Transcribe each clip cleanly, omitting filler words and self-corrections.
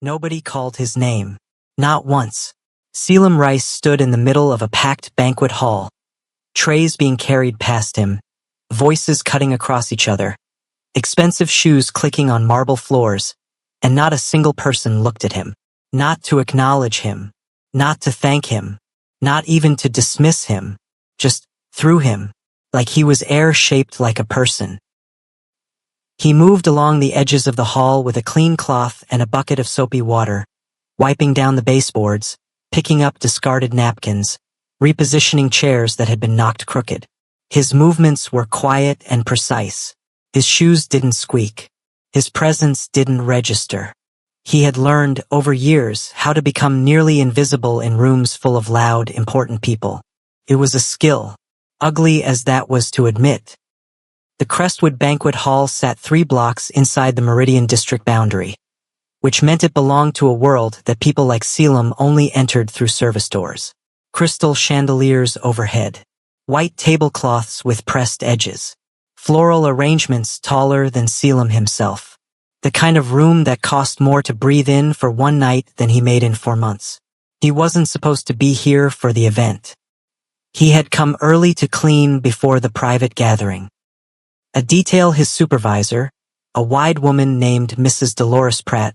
Nobody called his name. Not once. Selim Rice stood in the middle of a packed banquet hall, trays being carried past him, voices cutting across each other, expensive shoes clicking on marble floors, and not a single person looked at him. Not to acknowledge him, not to thank him, not even to dismiss him, just through him, like he was air shaped like a person. He moved along the edges of the hall with a clean cloth and a bucket of soapy water, wiping down the baseboards, picking up discarded napkins, repositioning chairs that had been knocked crooked. His movements were quiet and precise. His shoes didn't squeak. His presence didn't register. He had learned, over years, how to become nearly invisible in rooms full of loud, important people. It was a skill, ugly as that was to admit. The Crestwood Banquet Hall sat 3 blocks inside the Meridian District boundary, which meant it belonged to a world that people like Selim only entered through service doors. Crystal chandeliers overhead, white tablecloths with pressed edges, floral arrangements taller than Selim himself. The kind of room that cost more to breathe in for one night than he made in 4 months. He wasn't supposed to be here for the event. He had come early to clean before the private gathering. A detail his supervisor, a wide woman named Mrs. Dolores Pratt,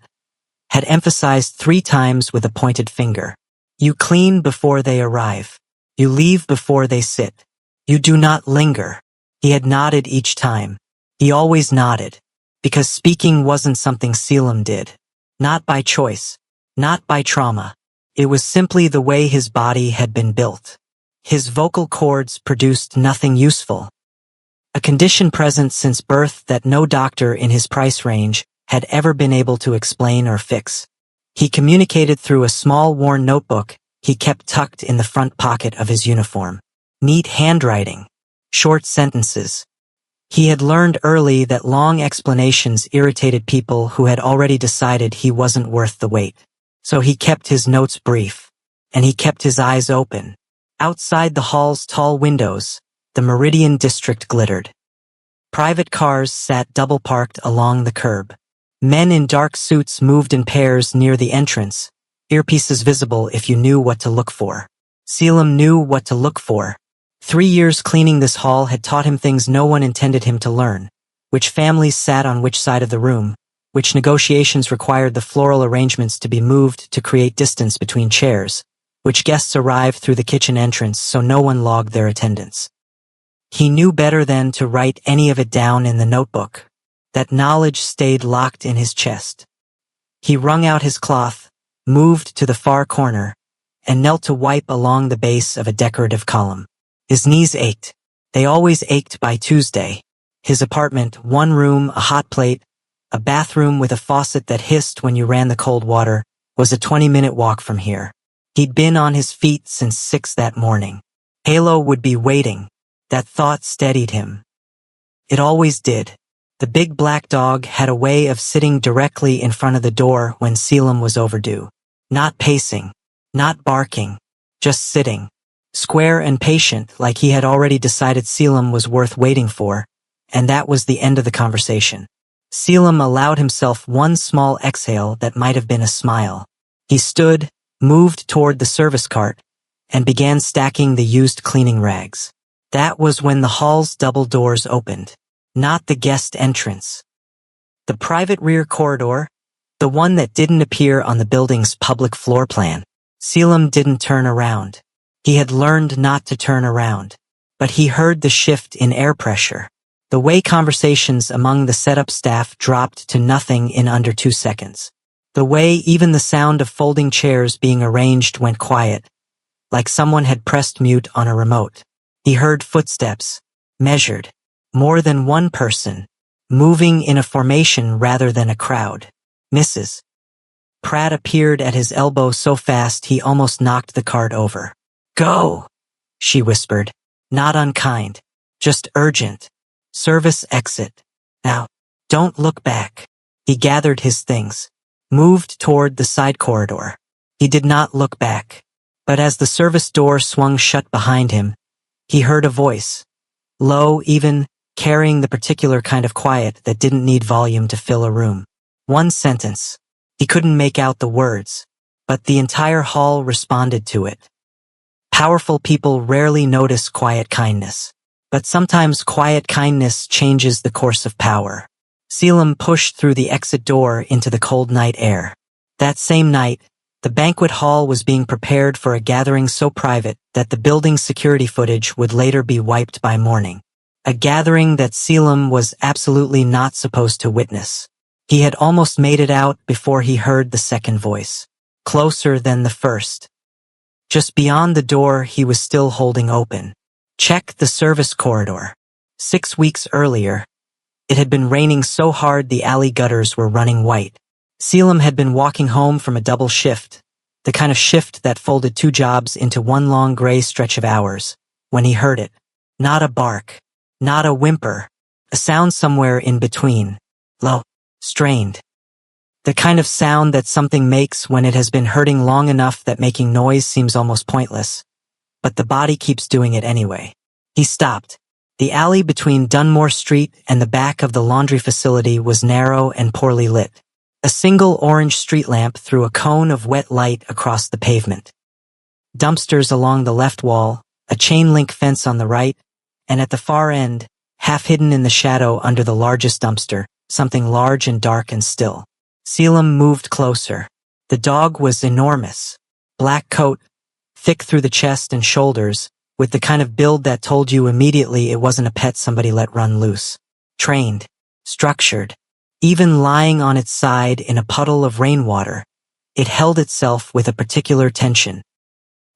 had emphasized 3 times with a pointed finger. You clean before they arrive. You leave before they sit. You do not linger. He had nodded each time. He always nodded, because speaking wasn't something Selim did. Not by choice. Not by trauma. It was simply the way his body had been built. His vocal cords produced nothing useful. A condition present since birth that no doctor in his price range had ever been able to explain or fix. He communicated through a small worn notebook he kept tucked in the front pocket of his uniform. Neat handwriting. Short sentences. He had learned early that long explanations irritated people who had already decided he wasn't worth the wait. So he kept his notes brief. And he kept his eyes open. Outside the hall's tall windows, the Meridian District glittered. Private cars sat double-parked along the curb. Men in dark suits moved in pairs near the entrance, earpieces visible if you knew what to look for. Selim knew what to look for. 3 years cleaning this hall had taught him things no one intended him to learn. Which families sat on which side of the room, which negotiations required the floral arrangements to be moved to create distance between chairs, which guests arrived through the kitchen entrance so no one logged their attendance. He knew better than to write any of it down in the notebook. That knowledge stayed locked in his chest. He wrung out his cloth, moved to the far corner, and knelt to wipe along the base of a decorative column. His knees ached. They always ached by Tuesday. His apartment, 1 room, a hot plate, a bathroom with a faucet that hissed when you ran the cold water, was a 20-minute walk from here. He'd been on his feet since 6 that morning. Halo would be waiting. That thought steadied him. It always did. The big black dog had a way of sitting directly in front of the door when Selim was overdue. Not pacing, not barking, just sitting. Square and patient, like he had already decided Selim was worth waiting for, and that was the end of the conversation. Selim allowed himself one small exhale that might have been a smile. He stood, moved toward the service cart, and began stacking the used cleaning rags. That was when the hall's double doors opened. Not the guest entrance. The private rear corridor, the one that didn't appear on the building's public floor plan. Selim didn't turn around. He had learned not to turn around. But he heard the shift in air pressure. The way conversations among the setup staff dropped to nothing in under 2 seconds. The way even the sound of folding chairs being arranged went quiet, like someone had pressed mute on a remote. He heard footsteps, measured. More than one person, moving in a formation rather than a crowd. Mrs. Pratt appeared at his elbow so fast he almost knocked the cart over. Go, she whispered, not unkind, just urgent. Service exit. Now, don't look back. He gathered his things, moved toward the side corridor. He did not look back, but as the service door swung shut behind him, he heard a voice, low even, carrying the particular kind of quiet that didn't need volume to fill a room. One sentence. He couldn't make out the words, but the entire hall responded to it. Powerful people rarely notice quiet kindness, but sometimes quiet kindness changes the course of power. Selim pushed through the exit door into the cold night air. That same night, the banquet hall was being prepared for a gathering so private that the building's security footage would later be wiped by morning. A gathering that Selim was absolutely not supposed to witness. He had almost made it out before he heard the second voice, closer than the first. Just beyond the door he was still holding open. Check the service corridor. 6 weeks earlier, it had been raining so hard the alley gutters were running white. Selim had been walking home from a double shift, the kind of shift that folded 2 jobs into one long gray stretch of hours, when he heard it. Not a bark, not a whimper, a sound somewhere in between. Low, strained. The kind of sound that something makes when it has been hurting long enough that making noise seems almost pointless, but the body keeps doing it anyway. He stopped. The alley between Dunmore Street and the back of the laundry facility was narrow and poorly lit. A single orange street lamp threw a cone of wet light across the pavement. Dumpsters along the left wall, a chain-link fence on the right, and at the far end, half hidden in the shadow under the largest dumpster, something large and dark and still. Selim moved closer. The dog was enormous. Black coat, thick through the chest and shoulders, with the kind of build that told you immediately it wasn't a pet somebody let run loose. Trained. Structured. Even lying on its side in a puddle of rainwater, it held itself with a particular tension,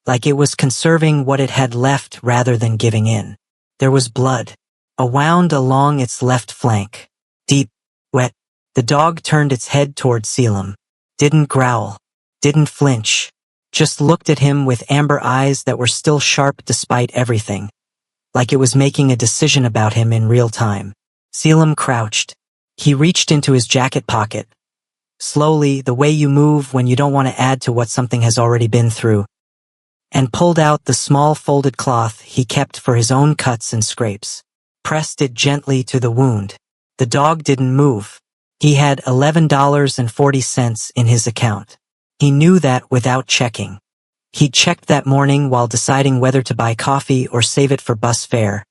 like it was conserving what it had left rather than giving in. There was blood, a wound along its left flank. Deep, wet. The dog turned its head toward Selim. Didn't growl. Didn't flinch. Just looked at him with amber eyes that were still sharp despite everything, like it was making a decision about him in real time. Selim crouched. He reached into his jacket pocket. Slowly, the way you move when you don't want to add to what something has already been through, and pulled out the small folded cloth he kept for his own cuts and scrapes. Pressed it gently to the wound. The dog didn't move. He had $11.40 in his account. He knew that without checking. He checked that morning while deciding whether to buy coffee or save it for bus fare,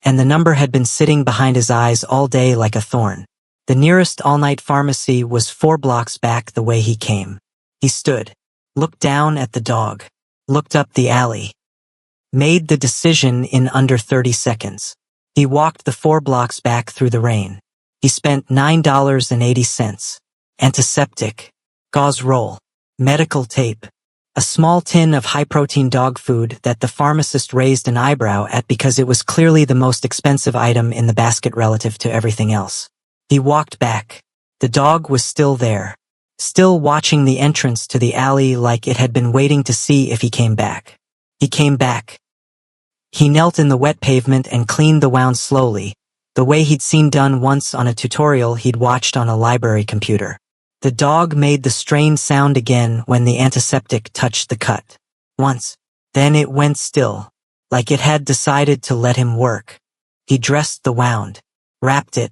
and the number had been sitting behind his eyes all day like a thorn. The nearest all-night pharmacy was 4 blocks back the way he came. He stood, looked down at the dog, looked up the alley. Made the decision in under 30 seconds. He walked the 4 blocks back through the rain. He spent $9.80. Antiseptic, gauze roll, medical tape, a small tin of high-protein dog food that the pharmacist raised an eyebrow at because it was clearly the most expensive item in the basket relative to everything else. He walked back. The dog was still there, still watching the entrance to the alley like it had been waiting to see if he came back. He came back. He knelt in the wet pavement and cleaned the wound slowly, the way he'd seen done once on a tutorial he'd watched on a library computer. The dog made the strained sound again when the antiseptic touched the cut. Once. Then it went still, like it had decided to let him work. He dressed the wound, wrapped it,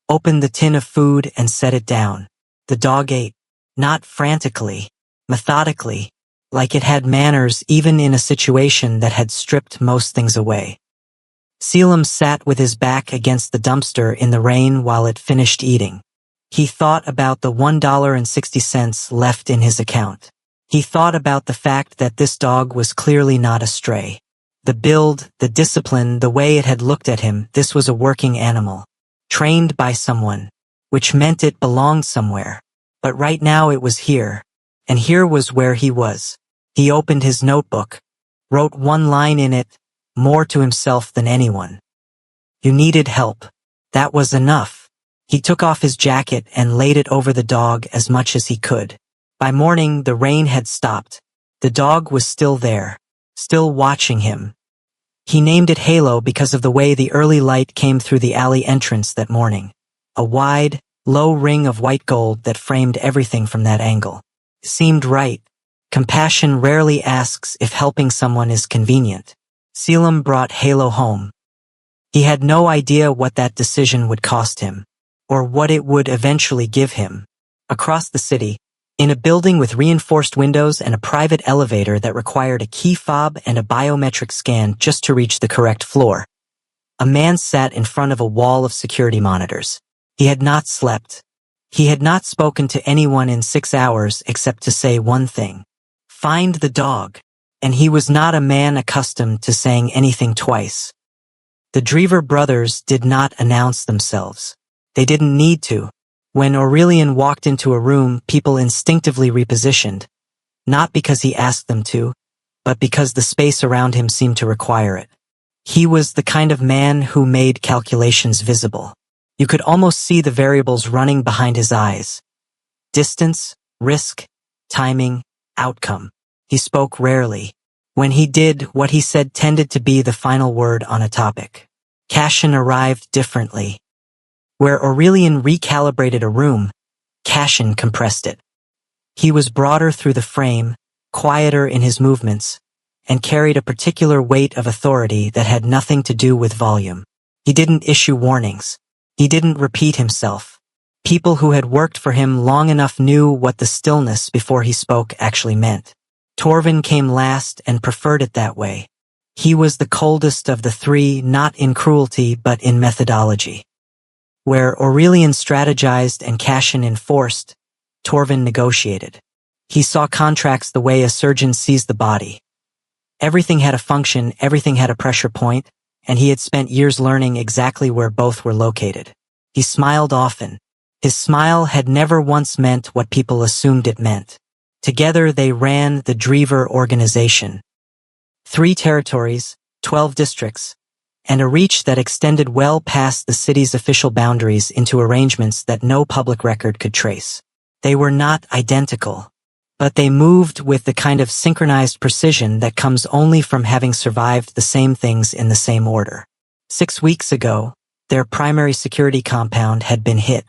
opened the tin of food and set it down. The dog ate, not frantically, methodically, like it had manners even in a situation that had stripped most things away. Selim sat with his back against the dumpster in the rain while it finished eating. He thought about the $1.60 left in his account. He thought about the fact that this dog was clearly not a stray. The build, the discipline, the way it had looked at him, this was a working animal. Trained by someone, which meant it belonged somewhere. But right now it was here, and here was where he was. He opened his notebook, wrote one line in it, more to himself than anyone. You needed help. That was enough. He took off his jacket and laid it over the dog as much as he could. By morning, the rain had stopped. The dog was still there, still watching him. He named it Halo because of the way the early light came through the alley entrance that morning. A wide, low ring of white gold that framed everything from that angle. It seemed right. Compassion rarely asks if helping someone is convenient. Selim brought Halo home. He had no idea what that decision would cost him, or what it would eventually give him. Across the city, In a building with reinforced windows and a private elevator that required a key fob and a biometric scan just to reach the correct floor, a man sat in front of a wall of security monitors. He had not slept. He had not spoken to anyone in 6 hours except to say one thing: find the dog. And he was not a man accustomed to saying anything twice. The Drever brothers did not announce themselves. They didn't need to. When Aurelian walked into a room, people instinctively repositioned, not because he asked them to, but because the space around him seemed to require it. He was the kind of man who made calculations visible. You could almost see the variables running behind his eyes. Distance, risk, timing, outcome. He spoke rarely. When he did, what he said tended to be the final word on a topic. Cashin arrived differently. Where Aurelian recalibrated a room, Cashin compressed it. He was broader through the frame, quieter in his movements, and carried a particular weight of authority that had nothing to do with volume. He didn't issue warnings. He didn't repeat himself. People who had worked for him long enough knew what the stillness before he spoke actually meant. Torvin came last and preferred it that way. He was the coldest of the three, not in cruelty but in methodology. Where Aurelian strategized and Cashin enforced, Torvin negotiated. He saw contracts the way a surgeon sees the body. Everything had a function, everything had a pressure point, and he had spent years learning exactly where both were located. He smiled often. His smile had never once meant what people assumed it meant. Together they ran the Drever organization. 3 territories, 12 districts, and a reach that extended well past the city's official boundaries into arrangements that no public record could trace. They were not identical, but they moved with the kind of synchronized precision that comes only from having survived the same things in the same order. 6 weeks ago, their primary security compound had been hit.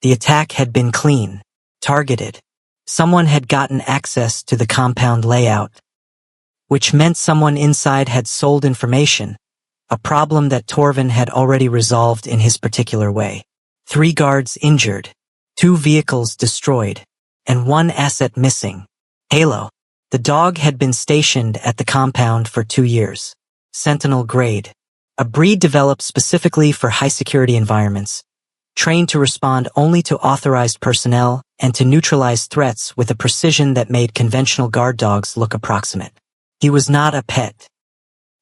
The attack had been clean, targeted. Someone had gotten access to the compound layout, which meant someone inside had sold information, a problem that Torvin had already resolved in his particular way. 3 guards injured, 2 vehicles destroyed, and 1 asset missing. Halo. The dog had been stationed at the compound for 2 years. Sentinel grade. A breed developed specifically for high-security environments, trained to respond only to authorized personnel and to neutralize threats with a precision that made conventional guard dogs look approximate. He was not a pet.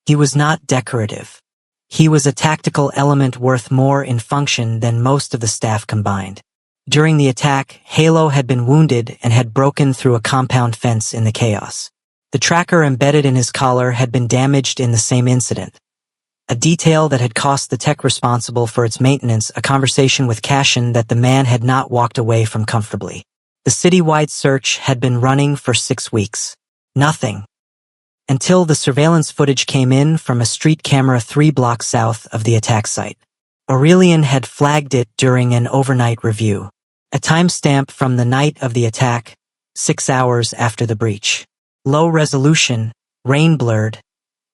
He was not decorative. He was a tactical element worth more in function than most of the staff combined. During the attack, Halo had been wounded and had broken through a compound fence in the chaos. The tracker embedded in his collar had been damaged in the same incident. A detail that had cost the tech responsible for its maintenance a conversation with Cashin that the man had not walked away from comfortably. The citywide search had been running for 6 weeks. Nothing. Until the surveillance footage came in from a street camera 3 blocks south of the attack site. Aurelian had flagged it during an overnight review. A timestamp from the night of the attack, 6 hours after the breach. Low resolution, rain-blurred,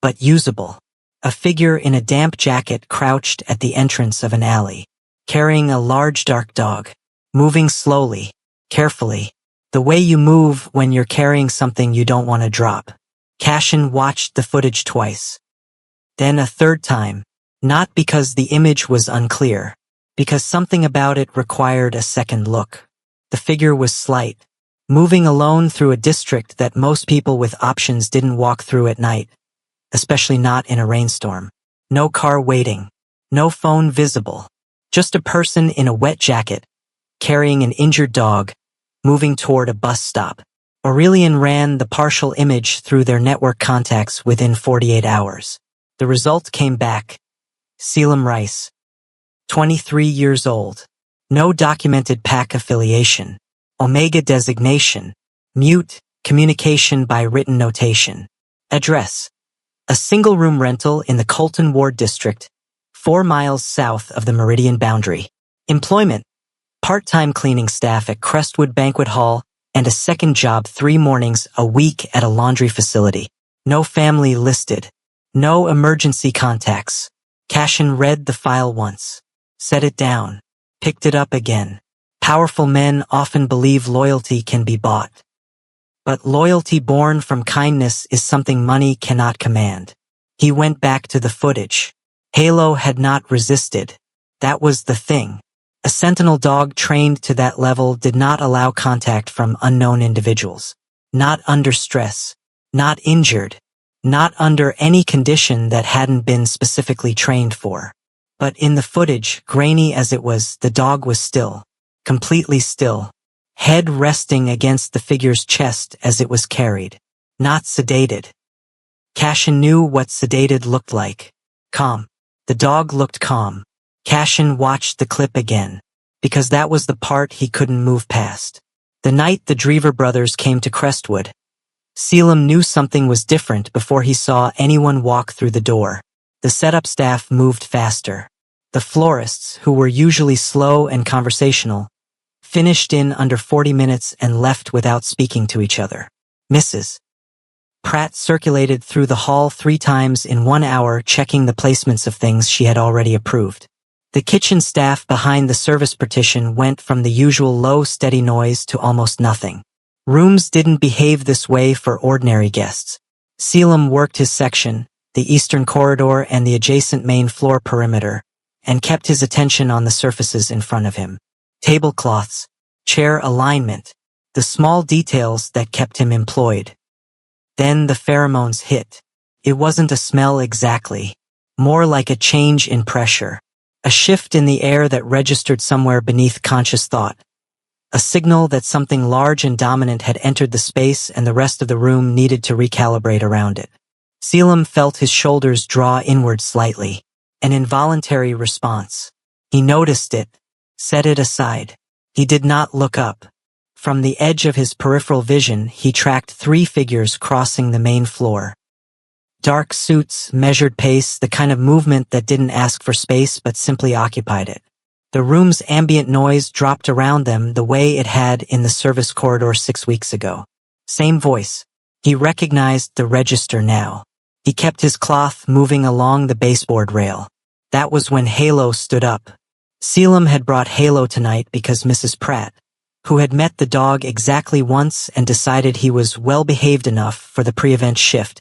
but usable. A figure in a damp jacket crouched at the entrance of an alley, carrying a large dark dog, moving slowly, carefully, the way you move when you're carrying something you don't want to drop. Cashin watched the footage twice. Then a 3rd time, not because the image was unclear, because something about it required a second look. The figure was slight, moving alone through a district that most people with options didn't walk through at night, especially not in a rainstorm. No car waiting, no phone visible, just a person in a wet jacket, carrying an injured dog, moving toward a bus stop. Aurelian ran the partial image through their network contacts within 48 hours. The result came back. Selim Rice. 23 years old. No documented pack affiliation. Omega designation. Mute, communication by written notation. Address. A single-room rental in the Colton Ward District, 4 miles south of the Meridian boundary. Employment. Part-time cleaning staff at Crestwood Banquet Hall and a second job 3 mornings a week at a laundry facility. No family listed. No emergency contacts. Cashin read the file once. Set it down. Picked it up again. Powerful men often believe loyalty can be bought. But loyalty born from kindness is something money cannot command. He went back to the footage. Halo had not resisted. That was the thing. A sentinel dog trained to that level did not allow contact from unknown individuals. Not under stress. Not injured. Not under any condition that hadn't been specifically trained for. But in the footage, grainy as it was, the dog was still. Completely still. Head resting against the figure's chest as it was carried. Not sedated. Cashin knew what sedated looked like. Calm. The dog looked calm. Cashin watched the clip again, because that was the part he couldn't move past. The night the Drever brothers came to Crestwood, Selim knew something was different before he saw anyone walk through the door. The setup staff moved faster. The florists, who were usually slow and conversational, finished in under 40 minutes and left without speaking to each other. Mrs. Pratt circulated through the hall 3 times in 1 hour, checking the placements of things she had already approved. The kitchen staff behind the service partition went from the usual low, steady noise to almost nothing. Rooms didn't behave this way for ordinary guests. Selim worked his section, the eastern corridor and the adjacent main floor perimeter, and kept his attention on the surfaces in front of him. Tablecloths, chair alignment, the small details that kept him employed. Then the pheromones hit. It wasn't a smell exactly, more like a change in pressure, a shift in the air that registered somewhere beneath conscious thought, a signal that something large and dominant had entered the space and the rest of the room needed to recalibrate around it. Selim felt his shoulders draw inward slightly, an involuntary response. He noticed it, set it aside. He did not look up. From the edge of his peripheral vision, he tracked 3 figures crossing the main floor. Dark suits, measured pace, the kind of movement that didn't ask for space but simply occupied it. The room's ambient noise dropped around them the way it had in the service corridor 6 weeks ago. Same voice. He recognized the register now. He kept his cloth moving along the baseboard rail. That was when Halo stood up. Selim had brought Halo tonight because Mrs. Pratt, who had met the dog exactly once and decided he was well-behaved enough for the pre-event shift,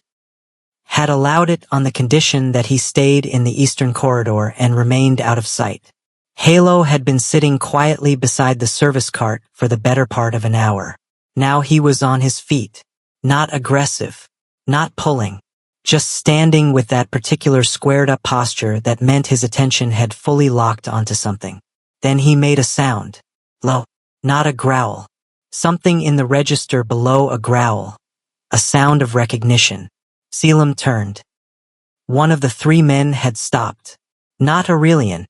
had allowed it on the condition that he stayed in the eastern corridor and remained out of sight. Halo had been sitting quietly beside the service cart for the better part of an hour. Now he was on his feet, not aggressive, not pulling, just standing with that particular squared-up posture that meant his attention had fully locked onto something. Then he made a sound. Low. Not a growl. Something in the register below a growl. A sound of recognition. Selim turned. One of the 3 men had stopped. Not Aurelian,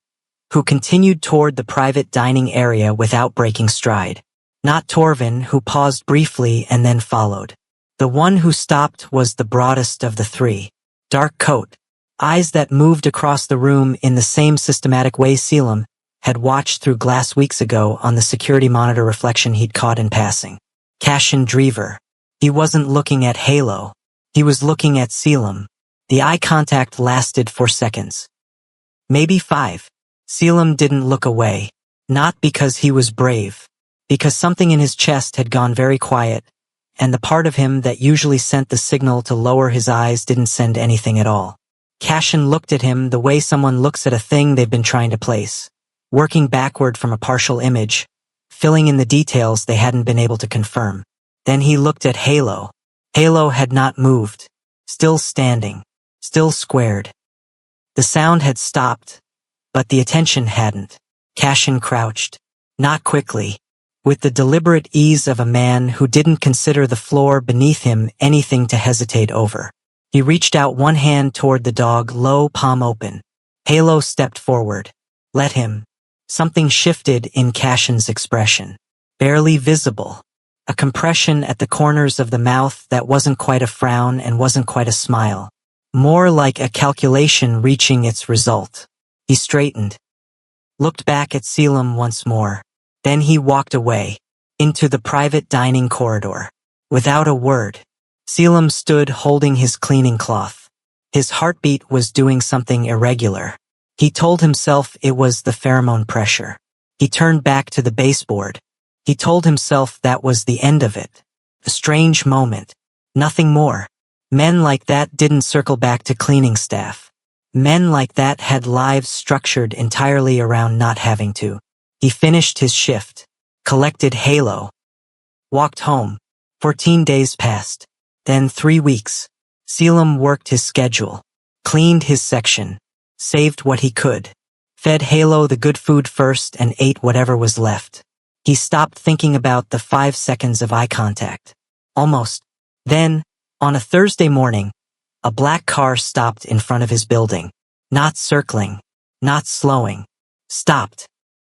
who continued toward the private dining area without breaking stride. Not Torvin, who paused briefly and then followed. The one who stopped was the broadest of the 3. Dark coat, eyes that moved across the room in the same systematic way Selim had watched through glass weeks ago on the security monitor reflection he'd caught in passing. Cashin Drever. He wasn't looking at Halo. He was looking at Selim. The eye contact lasted for seconds. Maybe 5. Selim didn't look away. Not because he was brave. Because something in his chest had gone very quiet, and the part of him that usually sent the signal to lower his eyes didn't send anything at all. Cashin looked at him the way someone looks at a thing they've been trying to place, working backward from a partial image, filling in the details they hadn't been able to confirm. Then he looked at Halo. Halo had not moved, still standing, still squared. The sound had stopped, but the attention hadn't. Cashin crouched, not quickly, with the deliberate ease of a man who didn't consider the floor beneath him anything to hesitate over. He reached out one hand toward the dog, low, palm open. Halo stepped forward. Let him. Something shifted in Cashin's expression. Barely visible. A compression at the corners of the mouth that wasn't quite a frown and wasn't quite a smile. More like a calculation reaching its result. He straightened. Looked back at Selim once more. Then he walked away, into the private dining corridor. Without a word, Selim stood holding his cleaning cloth. His heartbeat was doing something irregular. He told himself it was the pheromone pressure. He turned back to the baseboard. He told himself that was the end of it. A strange moment. Nothing more. Men like that didn't circle back to cleaning staff. Men like that had lives structured entirely around not having to. He finished his shift, collected Halo, walked home. 14 days passed. Then 3 weeks. Selim worked his schedule, cleaned his section, saved what he could, fed Halo the good food first and ate whatever was left. He stopped thinking about the 5 seconds of eye contact. Almost. Then, on a Thursday morning, a black car stopped in front of his building. Not circling, not slowing. Stopped.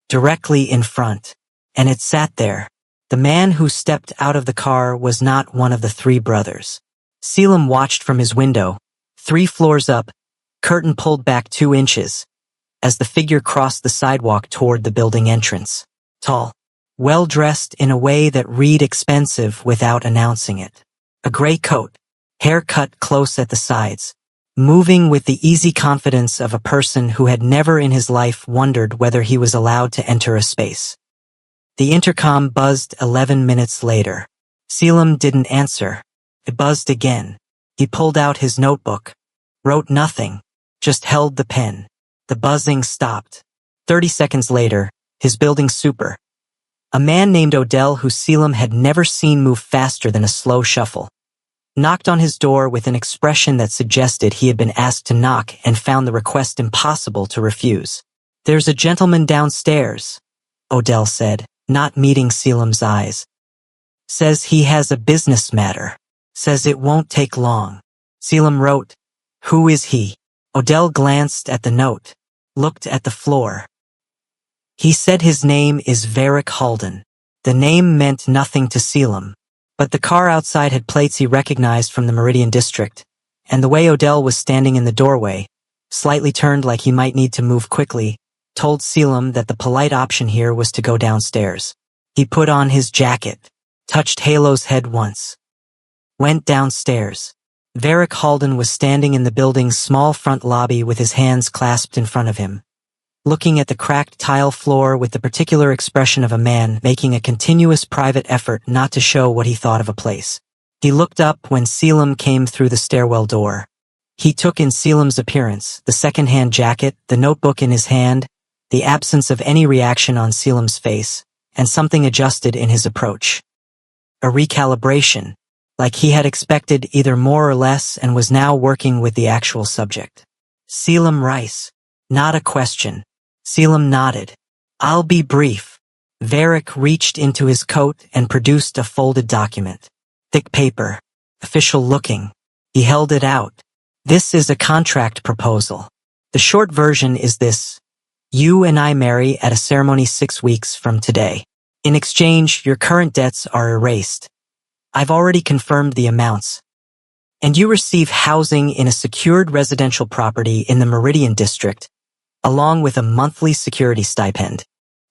Directly in front. And it sat there. The man who stepped out of the car was not one of the 3 brothers. Selim watched from his window, 3 floors up, curtain pulled back 2 inches, as the figure crossed the sidewalk toward the building entrance. Tall. Well-dressed in a way that read expensive without announcing it. A gray coat, hair cut close at the sides, moving with the easy confidence of a person who had never in his life wondered whether he was allowed to enter a space. The intercom buzzed 11 minutes later. Selim didn't answer. It buzzed again. He pulled out his notebook, wrote nothing, just held the pen. The buzzing stopped. 30 seconds later, his building super, a man named Odell who Selim had never seen move faster than a slow shuffle, knocked on his door with an expression that suggested he had been asked to knock and found the request impossible to refuse. "There's a gentleman downstairs," Odell said, not meeting Selim's eyes. "Says he has a business matter. Says it won't take long." Selim wrote, "Who is he?" Odell glanced at the note, looked at the floor. He said his name is Varick Halden. The name meant nothing to Selim, but the car outside had plates he recognized from the Meridian district, and the way Odell was standing in the doorway, slightly turned like he might need to move quickly, told Selim that the polite option here was to go downstairs. He put on his jacket, touched Halo's head once, went downstairs. Varick Halden was standing in the building's small front lobby with his hands clasped in front of him, looking at the cracked tile floor with the particular expression of a man making a continuous private effort not to show what he thought of a place. He looked up when Selim came through the stairwell door. He took in Selim's appearance, the second-hand jacket, the notebook in his hand, the absence of any reaction on Selim's face, and something adjusted in his approach. A recalibration, like he had expected either more or less and was now working with the actual subject. "Selim Rice." Not a question. Selim nodded. "I'll be brief." Varick reached into his coat and produced a folded document. Thick paper. Official looking. He held it out. "This is a contract proposal. The short version is this. You and I marry at a ceremony 6 weeks from today. In exchange, your current debts are erased. I've already confirmed the amounts. And you receive housing in a secured residential property in the Meridian district, along with a monthly security stipend."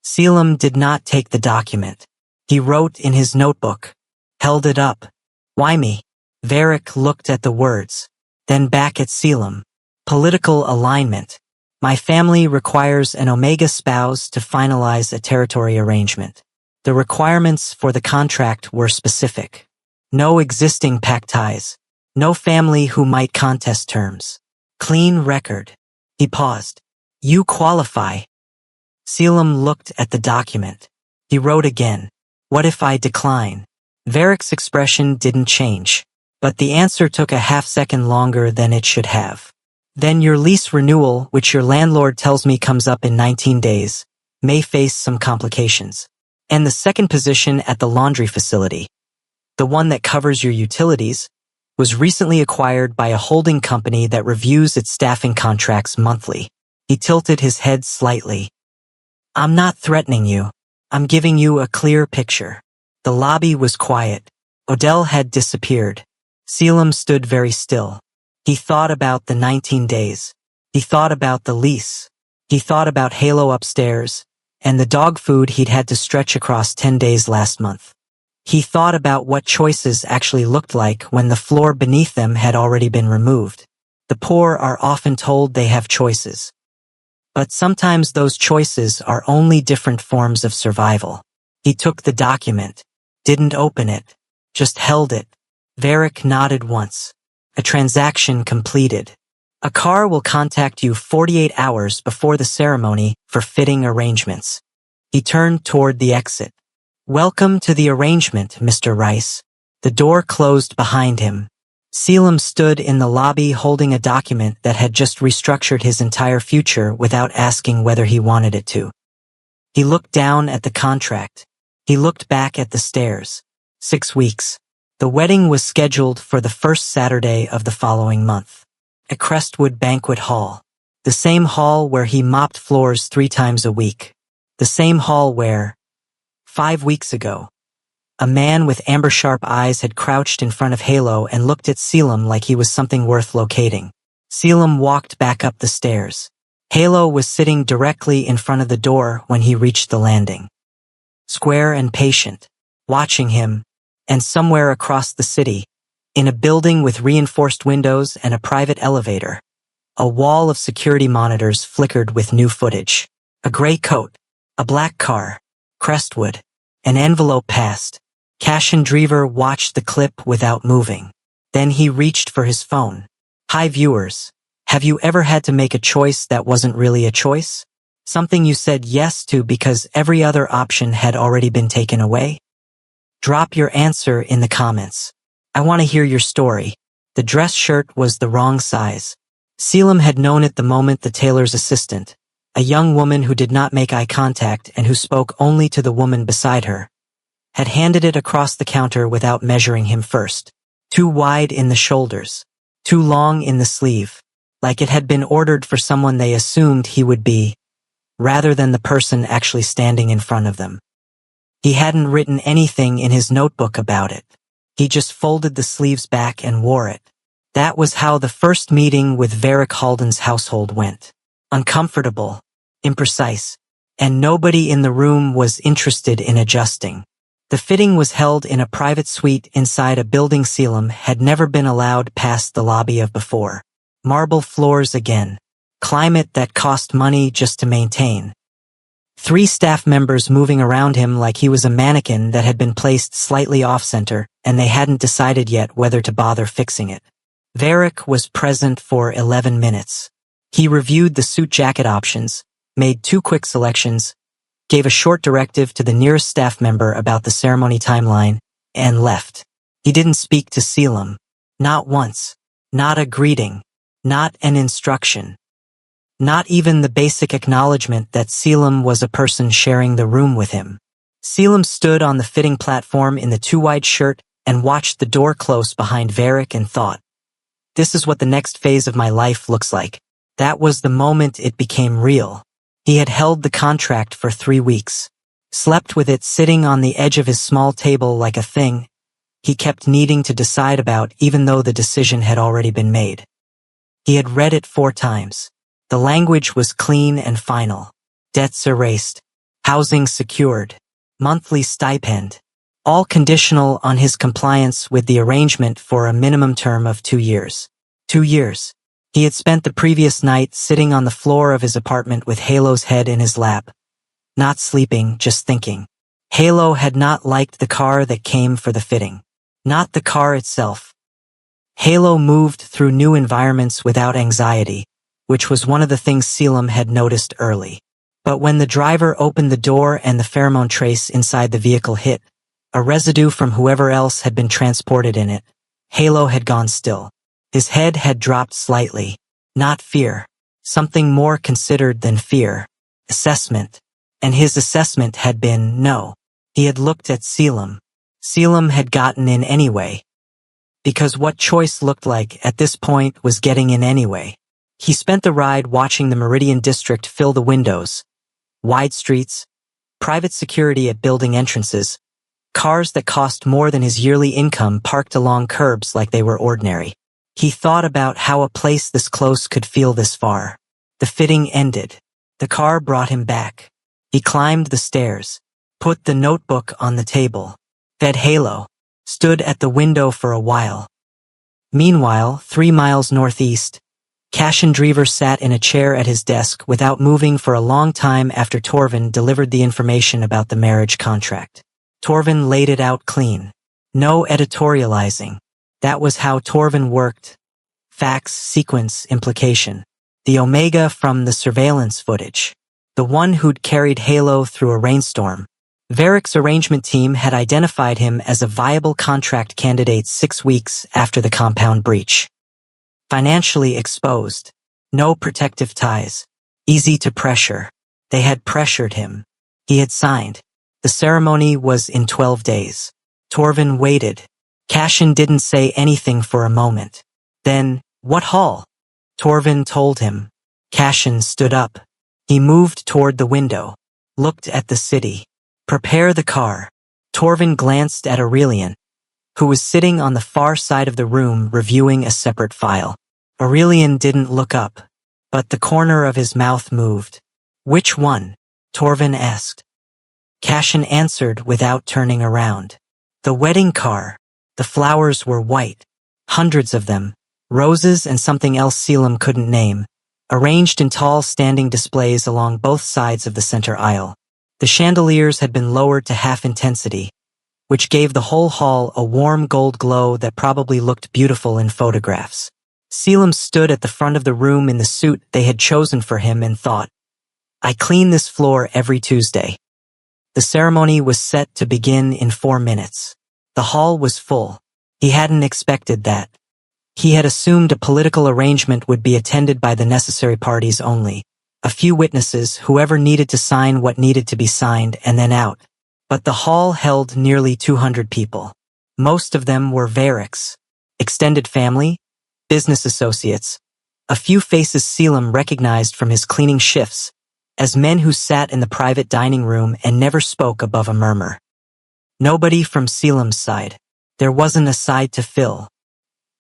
Selim did not take the document. He wrote in his notebook, held it up. "Why me?" Varick looked at the words, then back at Selim. "Political alignment. My family requires an Omega spouse to finalize a territory arrangement. The requirements for the contract were specific. No existing pact ties. No family who might contest terms. Clean record." He paused. "You qualify." Selim looked at the document. He wrote again. "What if I decline?" Varick's expression didn't change, but the answer took a half-second longer than it should have. "Then your lease renewal, which your landlord tells me comes up in 19 days, may face some complications. And the second position at the laundry facility, the one that covers your utilities, was recently acquired by a holding company that reviews its staffing contracts monthly." He tilted his head slightly. "I'm not threatening you. I'm giving you a clear picture." The lobby was quiet. Odell had disappeared. Selim stood very still. He thought about the 19 days. He thought about the lease. He thought about Halo upstairs, and the dog food he'd had to stretch across 10 days last month. He thought about what choices actually looked like when the floor beneath them had already been removed. The poor are often told they have choices. But sometimes those choices are only different forms of survival. He took the document, didn't open it, just held it. Varric nodded once. A transaction completed. A car will contact you 48 hours before the ceremony for fitting arrangements. He turned toward the exit. Welcome to the arrangement, Mr. Rice. The door closed behind him. Selim stood in the lobby holding a document that had just restructured his entire future without asking whether he wanted it to. He looked down at the contract. He looked back at the stairs. 6 weeks. The wedding was scheduled for the first Saturday of the following month. At Crestwood Banquet Hall. The same hall where he mopped floors 3 times a week. The same hall where, 5 weeks ago, a man with amber-sharp eyes had crouched in front of Halo and looked at Selim like he was something worth locating. Selim walked back up the stairs. Halo was sitting directly in front of the door when he reached the landing. Square and patient, watching him, and somewhere across the city, in a building with reinforced windows and a private elevator, a wall of security monitors flickered with new footage. A gray coat, a black car, Crestwood, an envelope passed. Cashin Drever watched the clip without moving. Then he reached for his phone. Hi viewers, have you ever had to make a choice that wasn't really a choice? Something you said yes to because every other option had already been taken away? Drop your answer in the comments. I want to hear your story. The dress shirt was the wrong size. Selim had known it the moment the tailor's assistant, a young woman who did not make eye contact and who spoke only to the woman beside her, had handed it across the counter without measuring him first. Too wide in the shoulders, too long in the sleeve, like it had been ordered for someone they assumed he would be, rather than the person actually standing in front of them. He hadn't written anything in his notebook about it. He just folded the sleeves back and wore it. That was how the first meeting with Varric Halden's household went. Uncomfortable, imprecise, and nobody in the room was interested in adjusting. The fitting was held in a private suite inside a building Selim had never been allowed past the lobby of before. Marble floors again. Climate that cost money just to maintain. 3 staff members moving around him like he was a mannequin that had been placed slightly off-center, and they hadn't decided yet whether to bother fixing it. Varric was present for 11 minutes. He reviewed the suit jacket options, made 2 quick selections, gave a short directive to the nearest staff member about the ceremony timeline, and left. He didn't speak to Selim. Not once. Not a greeting. Not an instruction. Not even the basic acknowledgement that Selim was a person sharing the room with him. Selim stood on the fitting platform in the too-wide shirt and watched the door close behind Varric and thought, this is what the next phase of my life looks like. That was the moment it became real. He had held the contract for 3 weeks, slept with it sitting on the edge of his small table like a thing he kept needing to decide about even though the decision had already been made. He had read it 4 times. The language was clean and final. Debts erased. Housing secured. Monthly stipend. All conditional on his compliance with the arrangement for a minimum term of 2 years. 2 years. He had spent the previous night sitting on the floor of his apartment with Halo's head in his lap. Not sleeping, just thinking. Halo had not liked the car that came for the fitting. Not the car itself. Halo moved through new environments without anxiety, which was one of the things Selim had noticed early. But when the driver opened the door and the pheromone trace inside the vehicle hit, a residue from whoever else had been transported in it, Halo had gone still. His head had dropped slightly. Not fear. Something more considered than fear. Assessment. And his assessment had been no. He had looked at Selim. Selim had gotten in anyway. Because what choice looked like at this point was getting in anyway. He spent the ride watching the Meridian District fill the windows. Wide streets. Private security at building entrances. Cars that cost more than his yearly income parked along curbs like they were ordinary. He thought about how a place this close could feel this far. The fitting ended. The car brought him back. He climbed the stairs, put the notebook on the table, fed Halo, stood at the window for a while. Meanwhile, 3 miles northeast, Cashendrever sat in a chair at his desk without moving for a long time after Torvin delivered the information about the marriage contract. Torvin laid it out clean. No editorializing. That was how Torvin worked. Facts, sequence, implication. The Omega from the surveillance footage. The one who'd carried Halo through a rainstorm. Varric's arrangement team had identified him as a viable contract candidate 6 weeks after the compound breach. Financially exposed. No protective ties. Easy to pressure. They had pressured him. He had signed. The ceremony was in 12 days. Torvin waited. Cashin didn't say anything for a moment. Then, what hall? Torvin told him. Cashin stood up. He moved toward the window. Looked at the city. Prepare the car. Torvin glanced at Aurelian, who was sitting on the far side of the room reviewing a separate file. Aurelian didn't look up, but the corner of his mouth moved. Which one? Torvin asked. Cashin answered without turning around. The wedding car. The flowers were white. Hundreds of them. Roses and something else Selim couldn't name, arranged in tall standing displays along both sides of the center aisle. The chandeliers had been lowered to half intensity, which gave the whole hall a warm gold glow that probably looked beautiful in photographs. Selim stood at the front of the room in the suit they had chosen for him and thought, I clean this floor every Tuesday. The ceremony was set to begin in 4 minutes. The hall was full. He hadn't expected that. He had assumed a political arrangement would be attended by the necessary parties only. A few witnesses, whoever needed to sign what needed to be signed, and then out. But the hall held nearly 200 people. Most of them were Varric's. Extended family, business associates. A few faces Selim recognized from his cleaning shifts, as men who sat in the private dining room and never spoke above a murmur. Nobody from Selim's side. There wasn't a side to fill.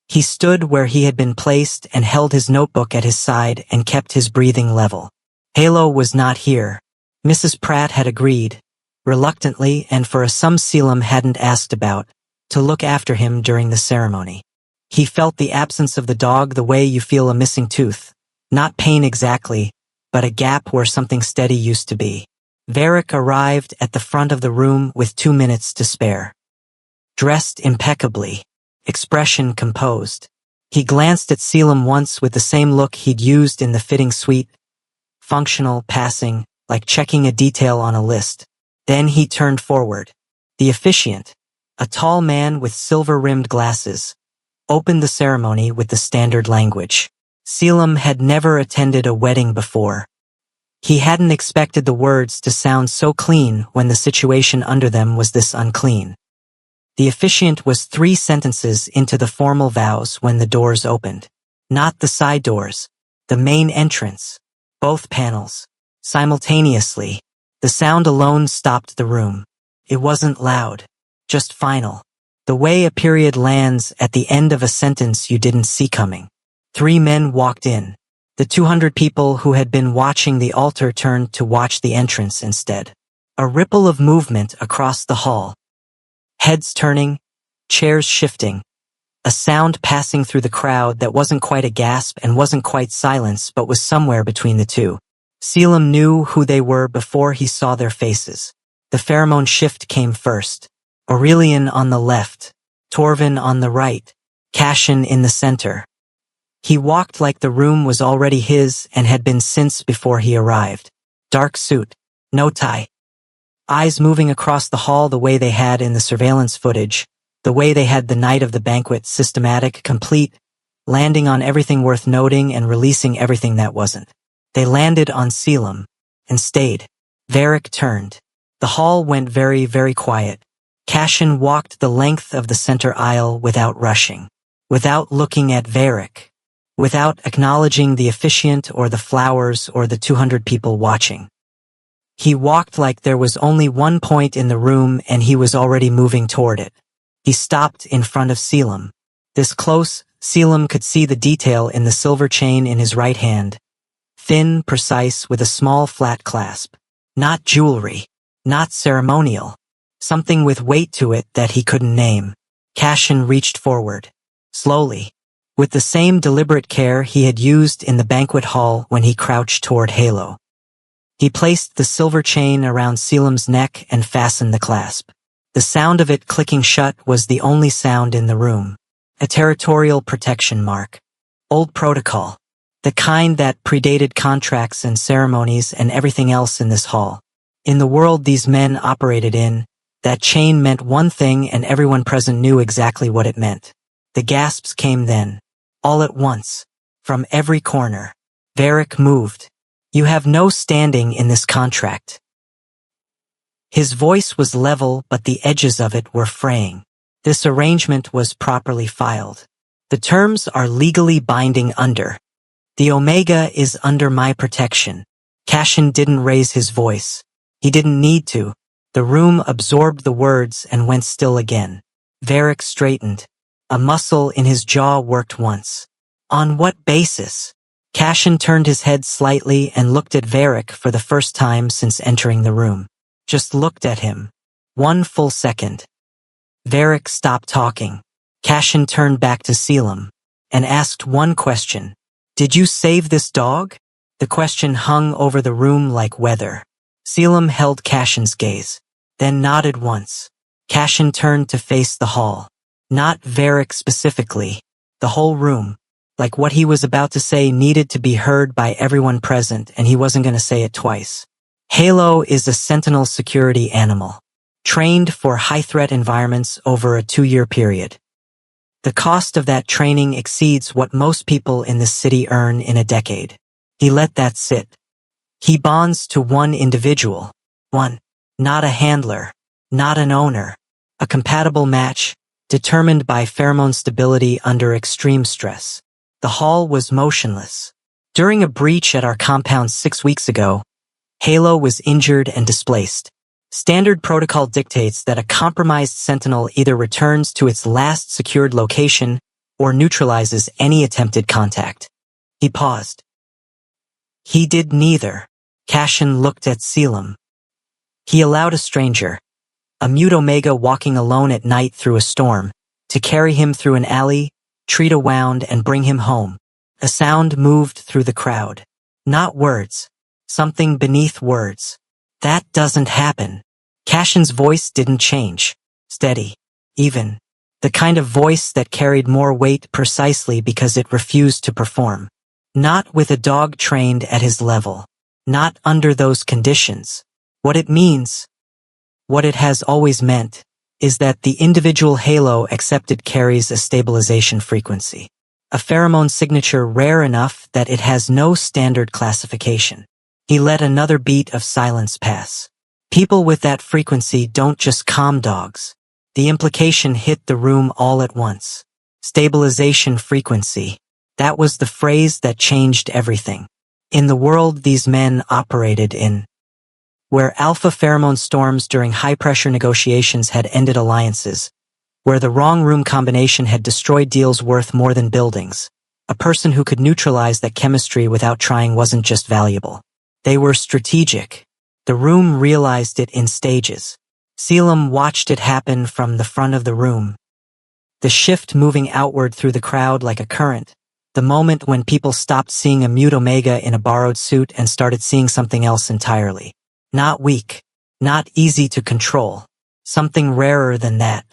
He stood where he had been placed and held his notebook at his side and kept his breathing level. Halo was not here. Mrs. Pratt had agreed, reluctantly and for a sum Selim hadn't asked about, to look after him during the ceremony. He felt the absence of the dog the way you feel a missing tooth. Not pain exactly, but a gap where something steady used to be. Varric arrived at the front of the room with 2 minutes to spare. Dressed impeccably. Expression composed. He glanced at Selim once with the same look he'd used in the fitting suite. Functional, passing, like checking a detail on a list. Then he turned forward. The officiant, a tall man with silver-rimmed glasses, opened the ceremony with the standard language. Selim had never attended a wedding before. He hadn't expected the words to sound so clean when the situation under them was this unclean. The officiant was 3 sentences into the formal vows when the doors opened. Not the side doors, the main entrance, both panels. Simultaneously, the sound alone stopped the room. It wasn't loud, just final. The way a period lands at the end of a sentence you didn't see coming. 3 men walked in. The 200 people who had been watching the altar turned to watch the entrance instead. A ripple of movement across the hall. Heads turning, chairs shifting. A sound passing through the crowd that wasn't quite a gasp and wasn't quite silence but was somewhere between the two. Selim knew who they were before he saw their faces. The pheromone shift came first. Aurelian on the left, Torvin on the right, Cashin in the center. He walked like the room was already his and had been since before he arrived. Dark suit, no tie. Eyes moving across the hall the way they had in the surveillance footage, the way they had the night of the banquet, systematic, complete, landing on everything worth noting and releasing everything that wasn't. They landed on Selim and stayed. Varric turned. The hall went very, very quiet. Cashin walked the length of the center aisle without rushing, without looking at Varric, without acknowledging the officiant or the flowers or the 200 people watching. He walked like there was only one point in the room and he was already moving toward it. He stopped in front of Selim. This close, Selim could see the detail in the silver chain in his right hand. Thin, precise, with a small flat clasp. Not jewelry. Not ceremonial. Something with weight to it that he couldn't name. Cashin reached forward. Slowly. with the same deliberate care he had used in the banquet hall when he crouched toward Halo. He placed the silver chain around Selim's neck and fastened the clasp. The sound of it clicking shut was the only sound in the room. A territorial protection mark. Old protocol. The kind that predated contracts and ceremonies and everything else in this hall. In the world these men operated in, that chain meant one thing and everyone present knew exactly what it meant. The gasps came then. All at once. From every corner. Varric moved. You have no standing in this contract. His voice was level, but the edges of it were fraying. This arrangement was properly filed. The terms are legally binding under. The Omega is under my protection. Cashin didn't raise his voice. He didn't need to. The room absorbed the words and went still again. Varric straightened. A muscle in his jaw worked once. On what basis? Cashin turned his head slightly and looked at Varric for the first time since entering the room. Just looked at him. 1 full second. Varric stopped talking. Cashin turned back to Selim and asked one question. Did you save this dog? The question hung over the room like weather. Selim held Cashin's gaze, then nodded once. Cashin turned to face the hall. Not Varric specifically. The whole room. Like what he was about to say needed to be heard by everyone present, and he wasn't going to say it twice. Halo is a sentinel security animal, trained for high-threat environments over a 2-year period. The cost of that training exceeds what most people in this city earn in a decade. He let that sit. He bonds to one individual. One. Not a handler. Not an owner. A compatible match, determined by pheromone stability under extreme stress. The hall was motionless. During a breach at our compound 6 weeks ago, Halo was injured and displaced. Standard protocol dictates that a compromised sentinel either returns to its last secured location or neutralizes any attempted contact. He paused. He did neither. Cashin looked at Selim. He allowed a stranger, a mute Omega walking alone at night through a storm, to carry him through an alley, treat a wound, and bring him home. A sound moved through the crowd. Not words. Something beneath words. That doesn't happen. Cashin's voice didn't change. Steady. Even. The kind of voice that carried more weight precisely because it refused to perform. Not with a dog trained at his level. Not under those conditions. What it means, what it has always meant, is that the individual Halo accepted carries a stabilization frequency. A pheromone signature rare enough that it has no standard classification. He let another beat of silence pass. People with that frequency don't just calm dogs. The implication hit the room all at once. Stabilization frequency. That was the phrase that changed everything. In the world these men operated in, where alpha pheromone storms during high-pressure negotiations had ended alliances, where the wrong room combination had destroyed deals worth more than buildings, a person who could neutralize that chemistry without trying wasn't just valuable. They were strategic. The room realized it in stages. Selim watched it happen from the front of the room. The shift moving outward through the crowd like a current. The moment when people stopped seeing a mute Omega in a borrowed suit and started seeing something else entirely. Not weak. Not easy to control. Something rarer than that.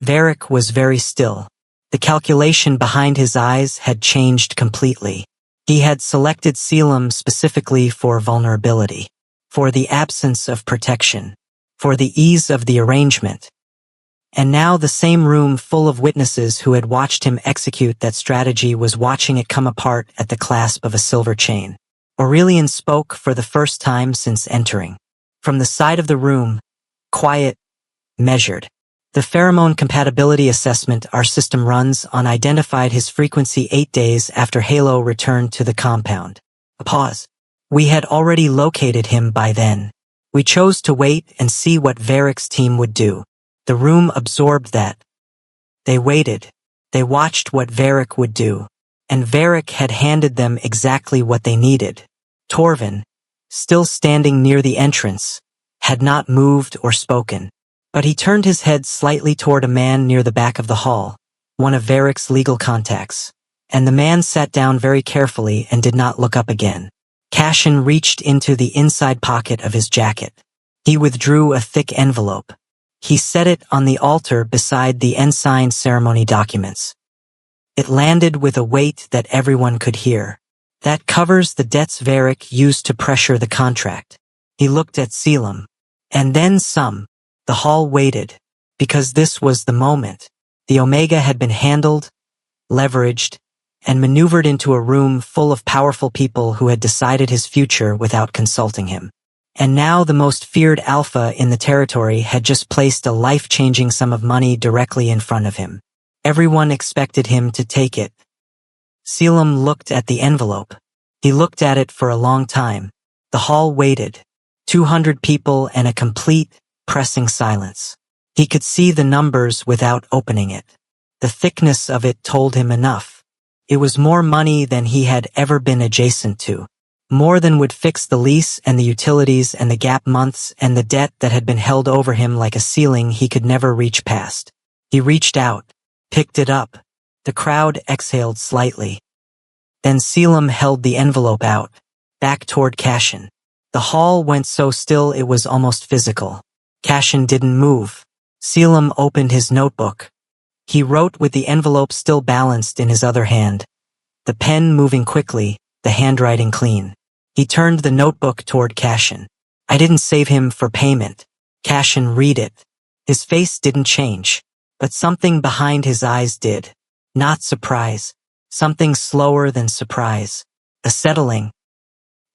Varric was very still. The calculation behind his eyes had changed completely. He had selected Selim specifically for vulnerability. For the absence of protection. For the ease of the arrangement. And now the same room full of witnesses who had watched him execute that strategy was watching it come apart at the clasp of a silver chain. Aurelian spoke for the first time since entering. From the side of the room, quiet, measured. The pheromone compatibility assessment our system runs on identified his frequency 8 days after Halo returned to the compound. A pause. We had already located him by then. We chose to wait and see what Varric's team would do. The room absorbed that. They waited. They watched what Varric would do. And Varric had handed them exactly what they needed. Torvin, still standing near the entrance, had not moved or spoken. But he turned his head slightly toward a man near the back of the hall, one of Varric's legal contacts. and the man sat down very carefully and did not look up again. Cashin reached into the inside pocket of his jacket. He withdrew a thick envelope. He set it on the altar beside the unsigned ceremony documents. It landed with a weight that everyone could hear. That covers the debts Varric used to pressure the contract. He looked at Selim. And then some. The hall waited. Because this was the moment. The Omega had been handled, leveraged, and maneuvered into a room full of powerful people who had decided his future without consulting him. And now the most feared alpha in the territory had just placed a life-changing sum of money directly in front of him. Everyone expected him to take it. Selim looked at the envelope. He looked at it for a long time. The hall waited. 200 people and a complete, pressing silence. He could see the numbers without opening it. The thickness of it told him enough. It was more money than he had ever been adjacent to. More than would fix the lease and the utilities and the gap months and the debt that had been held over him like a ceiling he could never reach past. He reached out, picked it up. The crowd exhaled slightly. Then Selim held the envelope out, back toward Cashin. The hall went so still it was almost physical. Cashin didn't move. Selim opened his notebook. He wrote with the envelope still balanced in his other hand, the pen moving quickly, the handwriting clean. He turned the notebook toward Cashin. I didn't save him for payment. Cashin read it. His face didn't change, but something behind his eyes did. Not surprise. Something slower than surprise. A settling.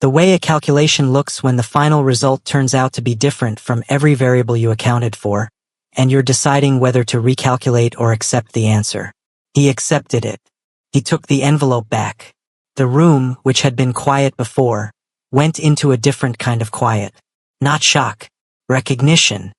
The way a calculation looks when the final result turns out to be different from every variable you accounted for, and you're deciding whether to recalculate or accept the answer. He accepted it. He took the envelope back. The room, which had been quiet before, went into a different kind of quiet. Not shock. Recognition.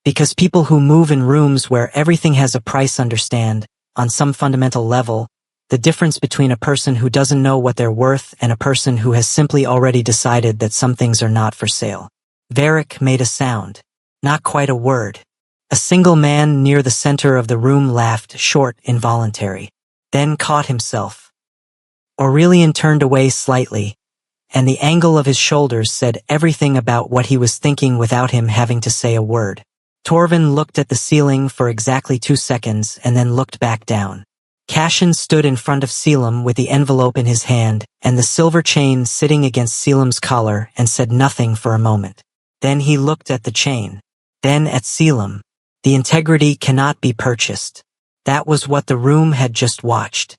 Because people who move in rooms where everything has a price understand, on some fundamental level, the difference between a person who doesn't know what they're worth and a person who has simply already decided that some things are not for sale. Varric made a sound. Not quite a word. A single man near the center of the room laughed, short, involuntary. Then caught himself. Aurelian turned away slightly, and the angle of his shoulders said everything about what he was thinking without him having to say a word. Torvin looked at the ceiling for exactly 2 seconds and then looked back down. Cashin stood in front of Selim with the envelope in his hand and the silver chain sitting against Selim's collar and said nothing for a moment. Then he looked at the chain. Then at Selim. The integrity cannot be purchased. That was what the room had just watched.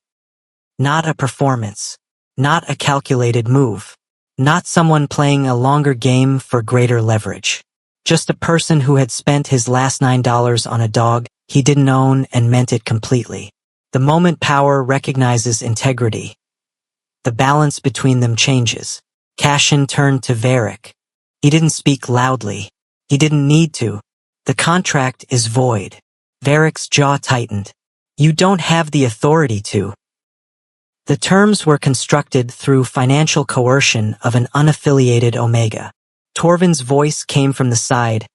Not a performance. Not a calculated move. Not someone playing a longer game for greater leverage. Just a person who had spent his last $9 on a dog he didn't own and meant it completely. The moment power recognizes integrity, the balance between them changes. Cashin turned to Varric. He didn't speak loudly. He didn't need to. The contract is void. Varric's jaw tightened. You don't have the authority to. The terms were constructed through financial coercion of an unaffiliated Omega. Torvin's voice came from the side,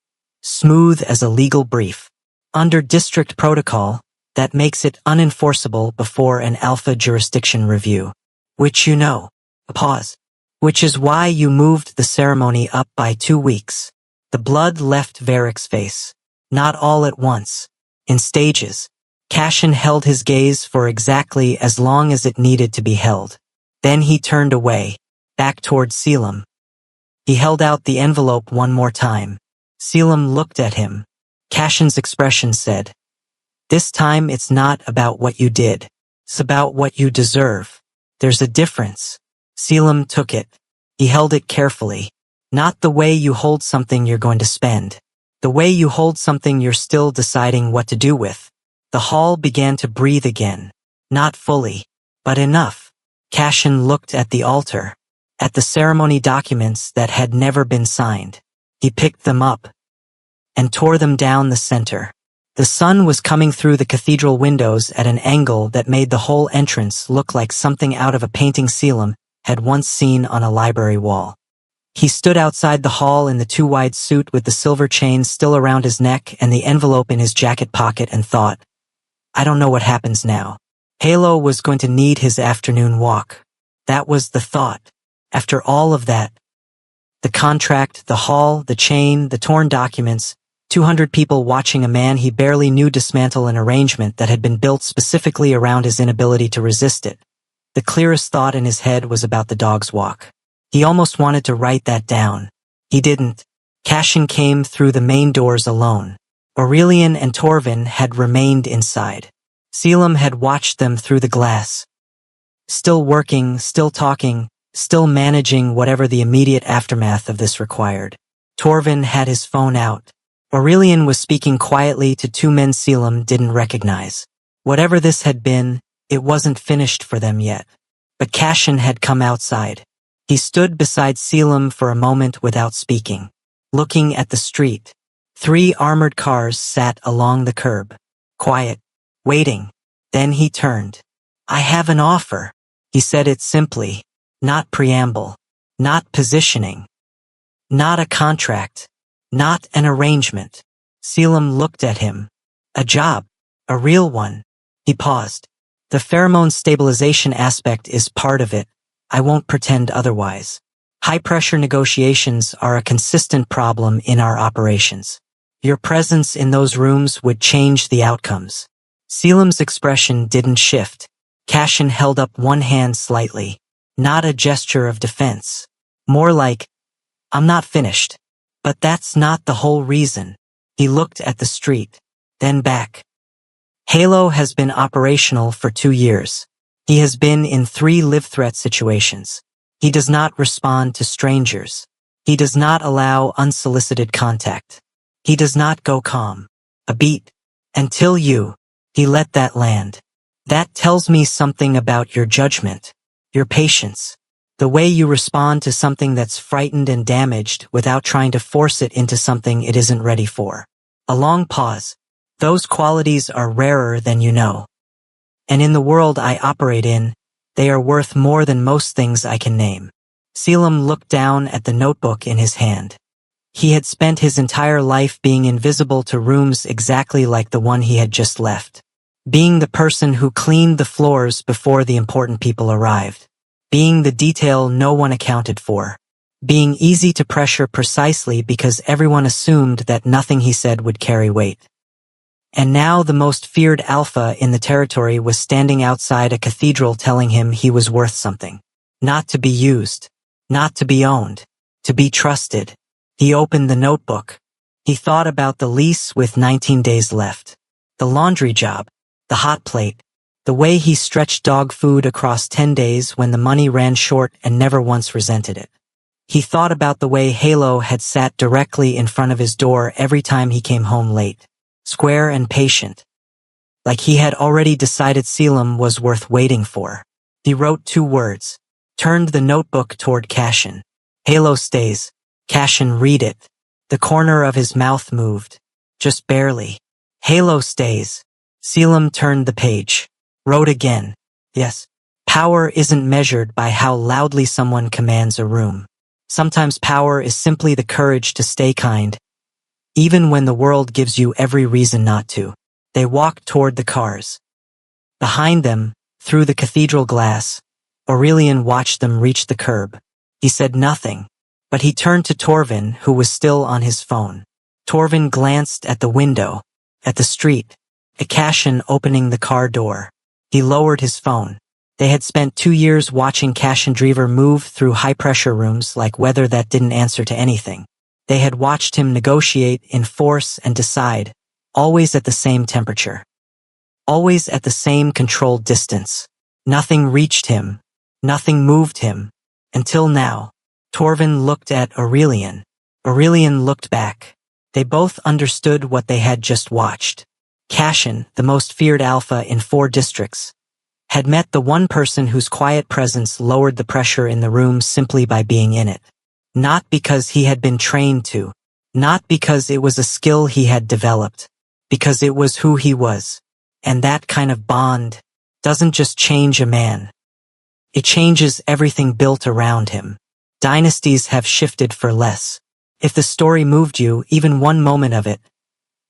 smooth as a legal brief. Under district protocol, that makes it unenforceable before an alpha jurisdiction review. Which you know. A pause. Which is why you moved the ceremony up by 2 weeks. The blood left Varric's face. Not all at once. In stages. Cashin held his gaze for exactly as long as it needed to be held. Then he turned away, back toward Selim. He held out the envelope one more time. Selim looked at him. Cashin's expression said, "This time it's not about what you did. It's about what you deserve. There's a difference." Selim took it. He held it carefully. Not the way you hold something you're going to spend. The way you hold something you're still deciding what to do with. The hall began to breathe again. Not fully, but enough. Cashin looked at the altar, at the ceremony documents that had never been signed. He picked them up and tore them down the center. The sun was coming through the cathedral windows at an angle that made the whole entrance look like something out of a painting Selim had once seen on a library wall. He stood outside the hall in the too-wide suit with the silver chain still around his neck and the envelope in his jacket pocket and thought, I don't know what happens now. Halo was going to need his afternoon walk. That was the thought. After all of that, the contract, the haul, the chain, the torn documents, 200 people watching a man he barely knew dismantle an arrangement that had been built specifically around his inability to resist it. The clearest thought in his head was about the dog's walk. He almost wanted to write that down. He didn't. Cashin came through the main doors alone. Aurelian and Torvin had remained inside. Selim had watched them through the glass. Still working, still talking, still managing whatever the immediate aftermath of this required. Torvin had his phone out. Aurelian was speaking quietly to two men Selim didn't recognize. Whatever this had been, it wasn't finished for them yet. But Cashin had come outside. He stood beside Selim for a moment without speaking, looking at the street. 3 armored cars sat along the curb, quiet, waiting. Then he turned. "I have an offer." He said it simply, not preamble, not positioning, not a contract, not an arrangement. Selim looked at him. "A job, a real one." He paused. "The pheromone stabilization aspect is part of it. I won't pretend otherwise. High-pressure negotiations are a consistent problem in our operations. Your presence in those rooms would change the outcomes." Selim's expression didn't shift. Cashin held up one hand slightly, not a gesture of defense. More like, "I'm not finished." But that's not the whole reason. He looked at the street, then back. Halo has been operational for 2 years. He has been in 3 live-threat situations. He does not respond to strangers. He does not allow unsolicited contact. He does not go calm. A beat. Until he let that land. That tells me something about your judgment, your patience, the way you respond to something that's frightened and damaged without trying to force it into something it isn't ready for. A long pause. Those qualities are rarer than you know. And in the world I operate in, they are worth more than most things I can name. Selim looked down at the notebook in his hand. He had spent his entire life being invisible to rooms exactly like the one he had just left. Being the person who cleaned the floors before the important people arrived. Being the detail no one accounted for. Being easy to pressure precisely because everyone assumed that nothing he said would carry weight. And now the most feared alpha in the territory was standing outside a cathedral telling him he was worth something. Not to be used. Not to be owned. To be trusted. He opened the notebook. He thought about the lease with 19 days left. The laundry job. The hot plate. The way he stretched dog food across 10 days when the money ran short and never once resented it. He thought about the way Halo had sat directly in front of his door every time he came home late. Square and patient. Like he had already decided Selim was worth waiting for. He wrote 2 words. Turned the notebook toward Cashin. "Halo stays." Cashin read it. The corner of his mouth moved. Just barely. "Halo stays." Selim turned the page. Wrote again. "Yes. Power isn't measured by how loudly someone commands a room. Sometimes power is simply the courage to stay kind, even when the world gives you every reason not to." They walked toward the cars. Behind them, through the cathedral glass, Aurelian watched them reach the curb. He said nothing, but he turned to Torvin, who was still on his phone. Torvin glanced at the window, at the street, at Cashin opening the car door. He lowered his phone. They had spent 2 years watching Cashin Drever move through high-pressure rooms like weather that didn't answer to anything. They had watched him negotiate, enforce, and decide, always at the same temperature. Always at the same controlled distance. Nothing reached him. Nothing moved him. Until now. Torvin looked at Aurelian. Aurelian looked back. They both understood what they had just watched. Cashin, the most feared alpha in 4 districts, had met the one person whose quiet presence lowered the pressure in the room simply by being in it. Not because he had been trained to. Not because it was a skill he had developed. Because it was who he was. And that kind of bond doesn't just change a man. It changes everything built around him. Dynasties have shifted for less. If the story moved you, even one moment of it,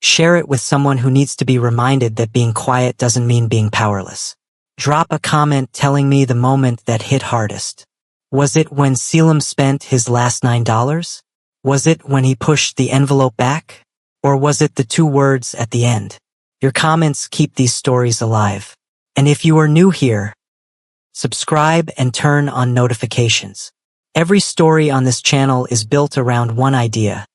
share it with someone who needs to be reminded that being quiet doesn't mean being powerless. Drop a comment telling me the moment that hit hardest. Was it when Selim spent his last $9? Was it when he pushed the envelope back? Or was it the 2 words at the end? Your comments keep these stories alive. And if you are new here, subscribe and turn on notifications. Every story on this channel is built around one idea,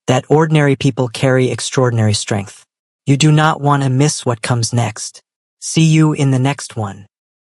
that ordinary people carry extraordinary strength. You do not want to miss what comes next. See you in the next one.